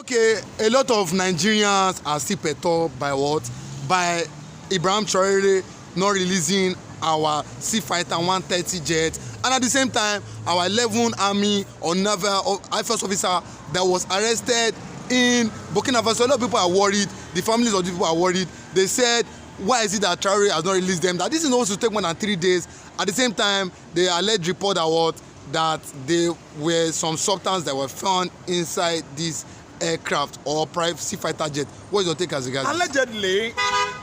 Okay, a lot of Nigerians are still perturbed by what? By Ibrahim Traore not releasing our Sea Fighter 130 jet, and at the same time, our 11 Army or Naval Air Force officer that was arrested in Burkina Faso. A lot of people are worried. The families of the people are worried. They said, why is it that Traore has not released them? That this is supposed to take more than 3 days. At the same time, the alleged report that there were some substances that were found inside this aircraft or private Sea Fighter jet. What is your take as regards? Allegedly,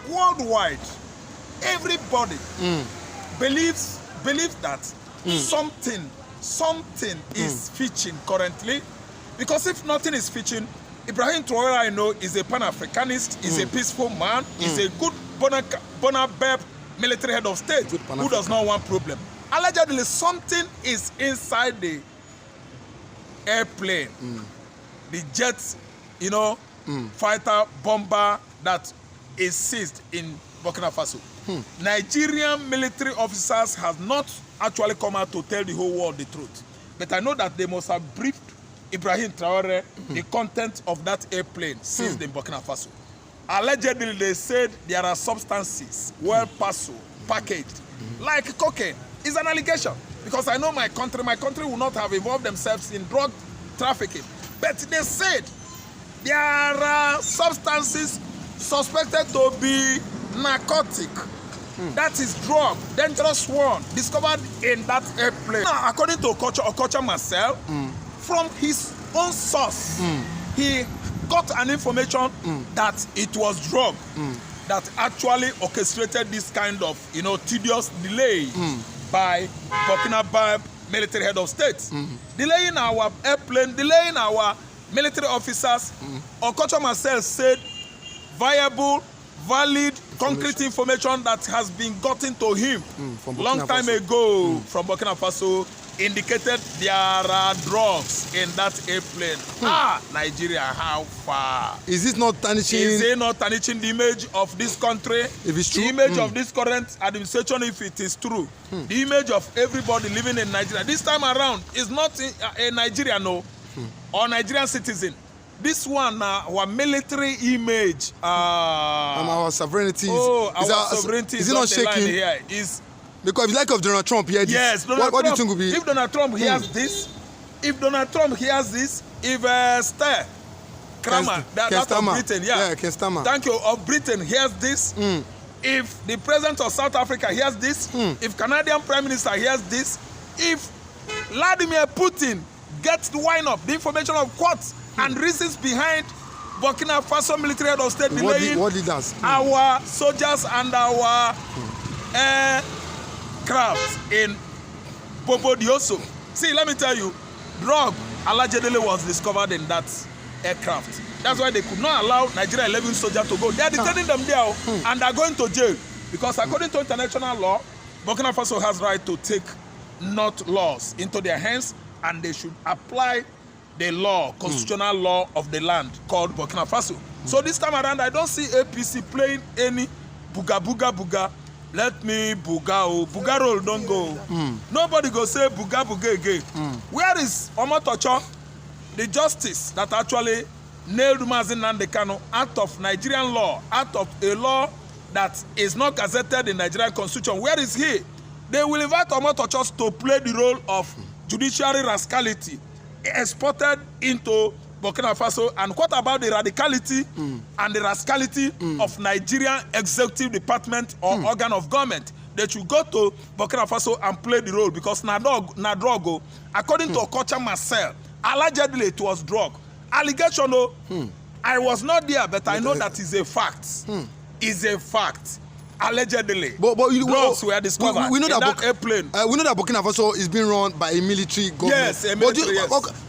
worldwide, everybody believes that something is fishing currently, because if nothing is fishing, Ibrahim Traore, I know, is a Pan-Africanist, is a peaceful man, is a good Bonabeb military head of state who does not want problem. Allegedly, something is inside the airplane, the jet, fighter bomber that is seized in Burkina Faso. Nigerian military officers have not actually come out to tell the whole world the truth. But I know that they must have briefed Ibrahim Traore the content of that airplane seized in Burkina Faso. Allegedly, they said there are substances well packaged, like cocaine. It's an allegation, because I know my country will not have involved themselves in drug trafficking. But they said there are substances suspected to be narcotic. That is drug, dangerous one, discovered in that airplane. Now, according to Okocha Marcel, from his own source, he got an information that it was drug that actually orchestrated this kind of, tedious delay by Burkina Faso military head of state, delaying our airplane, delaying our military officers. Okocha Marcel said viable, valid, concrete information that has been gotten to him long time ago from Burkina Faso indicated there are drugs in that airplane. Nigeria, how far? Is this not tarnishing? Is it not tarnishing the image of this country? If it's true, the image of this current administration, if it is true, the image of everybody living in Nigeria. This time around is not a Nigerian, or Nigerian citizen. This one, our military image, and our sovereignty. Our sovereignty is it not shaking? Here is because if you like of Donald Trump here, yes, what do you think will be? If Donald Trump hears this, if Stay Kramer, that of Britain, thank you, of Britain hears this, if the president of South Africa hears this, if Canadian Prime Minister hears this, if Vladimir Putin gets the wind up, the information of what and reasons behind Burkina Faso military head of state delaying our soldiers and our aircraft in Bobo Dioso. See, let me tell you, drug allegedly was discovered in that aircraft. That's why they could not allow Nigeria 11 soldiers to go. They are detaining them there and they are going to jail. Because according to international law, Burkina Faso has right to take not laws into their hands, and they should apply the law, constitutional law of the land called Burkina Faso. So this time around, I don't see APC playing any buga. Let me buga, buga roll don't go. Nobody go say buga again. Where is Omotocho, the justice that actually nailed Mazi Nnamdi Kanu out of Nigerian law, out of a law that is not gazetted in Nigerian constitution? Where is he? They will invite Omotocho to play the role of judiciary rascality exported into Burkina Faso. And what about the radicality and the rascality of Nigerian executive department or organ of government? They should go to Burkina Faso and play the role, because Nadrogo, according to Okocha Marcel, allegedly it was drug. Allegation, I was not there, but I know that is a fact. Is a fact. Allegedly, but drugs were discovered we know in that airplane. We know that Burkina Faso is being run by a military government. Yes, a military,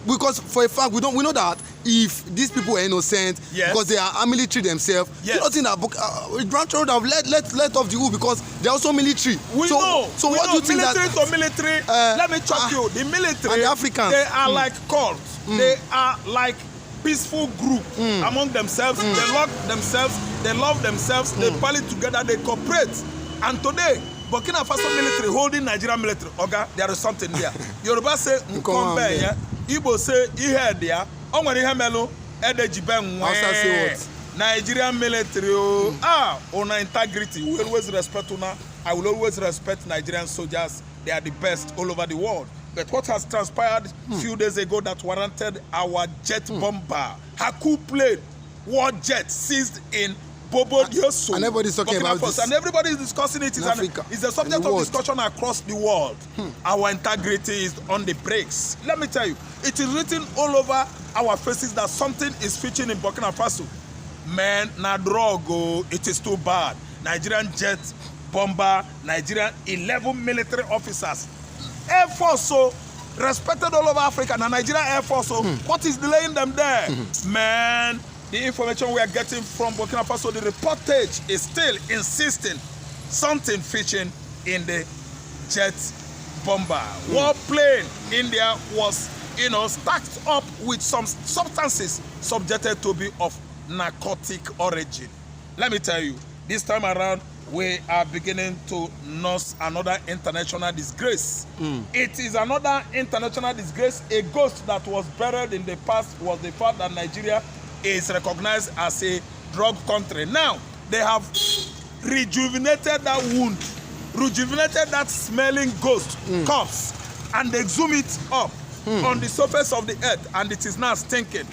because for a fact, we know that if these people are innocent, because they are military themselves, you don't think that Ibrahim Traore have let off the hook because they are also military. We know. So what do you think military that? To military, let me shock you. The military, and the Africans, they are like cults. They are like peaceful group among themselves. They love themselves, they love themselves, they rally together, they cooperate. And today, Burkina Faso military holding Nigerian military. Oga, there is something there. Yoruba say Nkombe, Igbo say Ihe there. Onwere Ihe melu, Hausa say what? Nigerian military, on integrity, we always respect una. I will always respect Nigerian soldiers. They are the best all over the world. But what has transpired a few days ago that warranted our jet bomber, Haku plane, war jet seized in Bobo Dioso, and everybody's talking about this. And everybody is discussing it. It's a subject of discussion across the world. Our integrity is on the brakes. Let me tell you, it is written all over our faces that something is switching in Burkina Faso. Man, na drogo, it is too bad. Nigerian jet bomber, Nigerian 11 military officers. Air Force, so respected all over Africa, and Nigerian Air Force, so what is delaying them there? Man, the information we are getting from Burkina Faso, the reportage is still insisting something fishing in the jet bomber. Warplane in there was, stacked up with some substances subjected to be of narcotic origin. Let me tell you, this time around, we are beginning to nurse another international disgrace. It is another international disgrace. A ghost that was buried in the past was the fact that Nigeria is recognized as a drug country. Now, they have rejuvenated that wound, rejuvenated that smelling ghost corpse, and they exhume it up on the surface of the earth, and it is now stinking.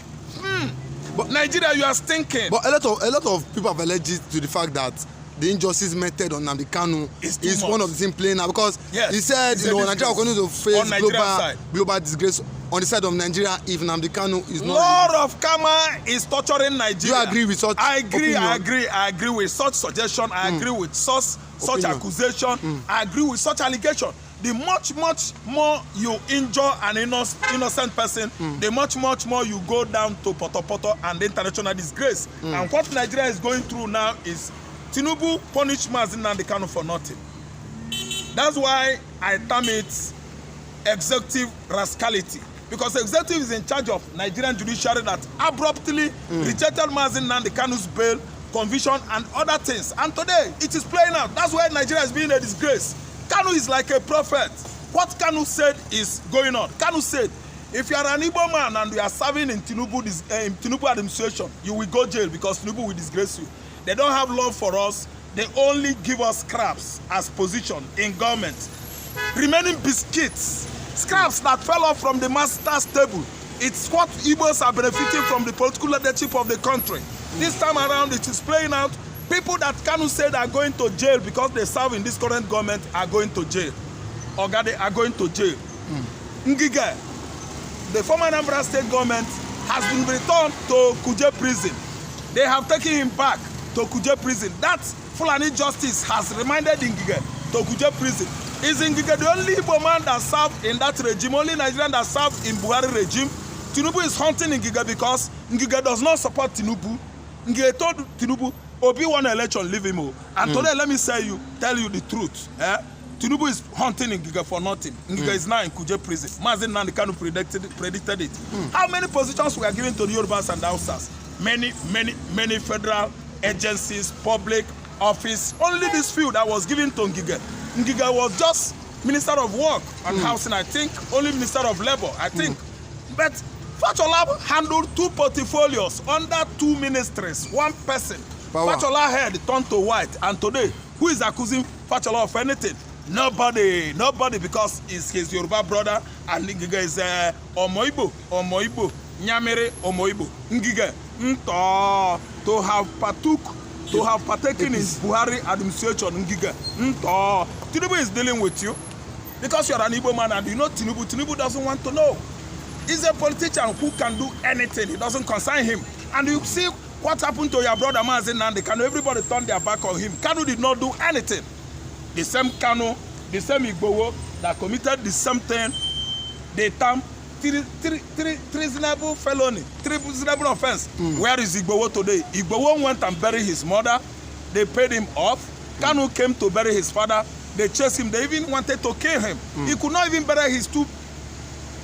But Nigeria, you are stinking. But a lot of people have alleged to the fact that the injustice meted on Nnamdi Kanu is one of the things playing now, because he said, Nigeria will continue to face global disgrace on the side of Nigeria if Nnamdi Kanu is not. Lord of Karma is torturing Nigeria. You agree with such opinion? I agree with such suggestion. I agree with such accusation. I agree with such allegation. The much more you injure an innocent person, the much more you go down to Poto and international disgrace. And what Nigeria is going through now is Tinubu punished Mazi Nnamdi Kanu for nothing. That's why I term it executive rascality. Because the executive is in charge of Nigerian judiciary that abruptly rejected Mazi Nnamdi Kanu's bail, conviction, and other things. And today, it is playing out. That's why Nigeria is being a disgrace. Kanu is like a prophet. What Kanu said is going on. Kanu said, if you are an Igbo man and you are serving in Tinubu administration, you will go jail because Tinubu will disgrace you. They don't have love for us. They only give us scraps as position in government. Remaining biscuits, scraps that fell off from the master's table. It's what Igbos are benefiting from the political leadership of the country. This time around, it is playing out. People that Kanu said are going to jail because they serve in this current government are going to jail. Ogade are going to jail. Ngige, the former Anambra State government, has been returned to Kuje prison. They have taken him back to Kuje prison. That Fulani justice has reminded Ngige to Kuje prison. Is Ngige the only Igbo man that served in that regime, only Nigerian that served in Buhari regime? Tinubu is hunting Ngige because Ngige does not support Tinubu. Ngige told Tinubu, Obi won election, leave him. And today, let me tell you the truth. Tinubu is hunting Ngige for nothing. Ngige is now in Kuje prison. Mazi Nnamdi Kanu predicted it. How many positions were given to the Yorubas and the Hausas? Many federal agencies, public office. Only this few that was given to Ngige. Ngige was just Minister of Work and Housing, I think. Only Minister of Labor, I think. But Fashola handled 2 portfolios under 2 ministries, 1 person. Fashola head turned to white, and today, who is accusing Fashola of anything? Nobody, because it's his Yoruba brother, and Ngige is Omoibo, Nyamere Omoibo. Ngige, to have partaken in Buhari administration, Ngige, Tinubu is dealing with you, because you're an Igbo man, and you know Tinubu doesn't want to know. He's a politician who can do anything. It doesn't concern him. And you see what happened to your brother Mazi Nnamdi Kanu. Everybody turned their back on him. Kanu did not do anything. The same Kanu, the same Igbowo that committed the same thing, they term treasonable felony, treasonable offense. Where is Igbowo today? Igbowo went and buried his mother. They paid him off. Kanu came to bury his father. They chased him. They even wanted to kill him. He could not even bury his 2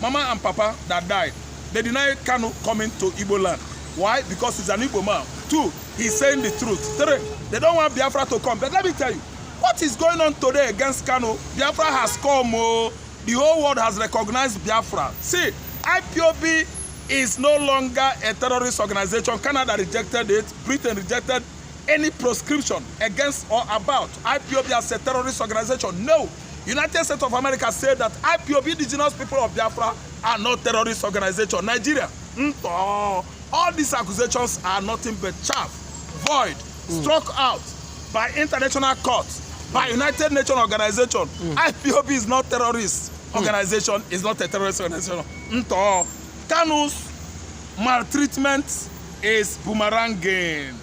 Mama and Papa that died. They denied Kanu coming to Igbo land. Why? Because he's an Igbo man. 2, he's saying the truth. 3, they don't want Biafra to come. But let me tell you, what is going on today against Kanu? Biafra has come. The whole world has recognized Biafra. See, IPOB is no longer a terrorist organization. Canada rejected it. Britain rejected any proscription against or about IPOB as a terrorist organization. No. United States of America said that IPOB, indigenous people of Biafra, are not terrorist organization. Nigeria, all these accusations are nothing but chaff, void, struck out by international courts, by United Nations organization. IPOB is not terrorist organization, is not a terrorist organization. Kanu's maltreatment is boomeranging.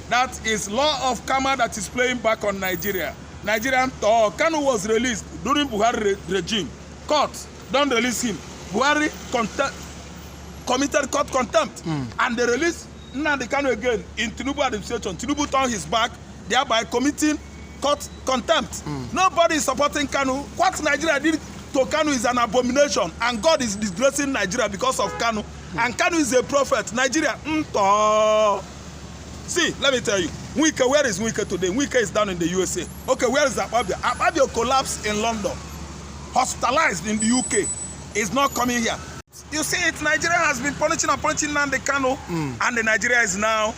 That is law of karma that is playing back on Nigeria. Nigerian Kanu was released during Buhari regime. Court don't release him. Buhari committed court contempt, and they released Nnamdi Kanu again in Tinubu administration. Tinubu turned his back, thereby committing court contempt. Nobody is supporting Kanu. What Nigeria did to Kanu is an abomination, and God is disgracing Nigeria because of Kanu. And Kanu is a prophet. Nigeria, See, let me tell you, Wike, where is Wike today? Wike is down in the USA. Okay, where is Akpabio? Akpabio collapsed in London, hospitalized in the UK. Is not coming here. You see it, Nigeria has been punishing and punishing Nnamdi Kanu, and the Nigeria is now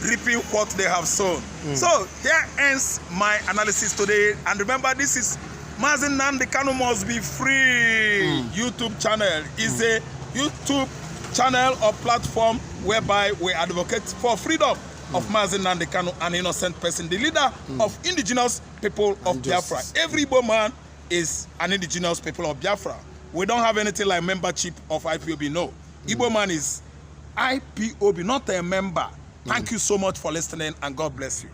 reaping what they have sown. So here ends my analysis today. And remember, this is Mazi Nnamdi Kanu Must Be Free YouTube channel. Is a YouTube channel or platform whereby we advocate for freedom of Mazi Nnamdi Kanu, an innocent person, the leader of indigenous people of Biafra. Every Igbo man is an indigenous people of Biafra. We don't have anything like membership of IPOB, no. Igbo man is IPOB, not a member. Thank you so much for listening, and God bless you.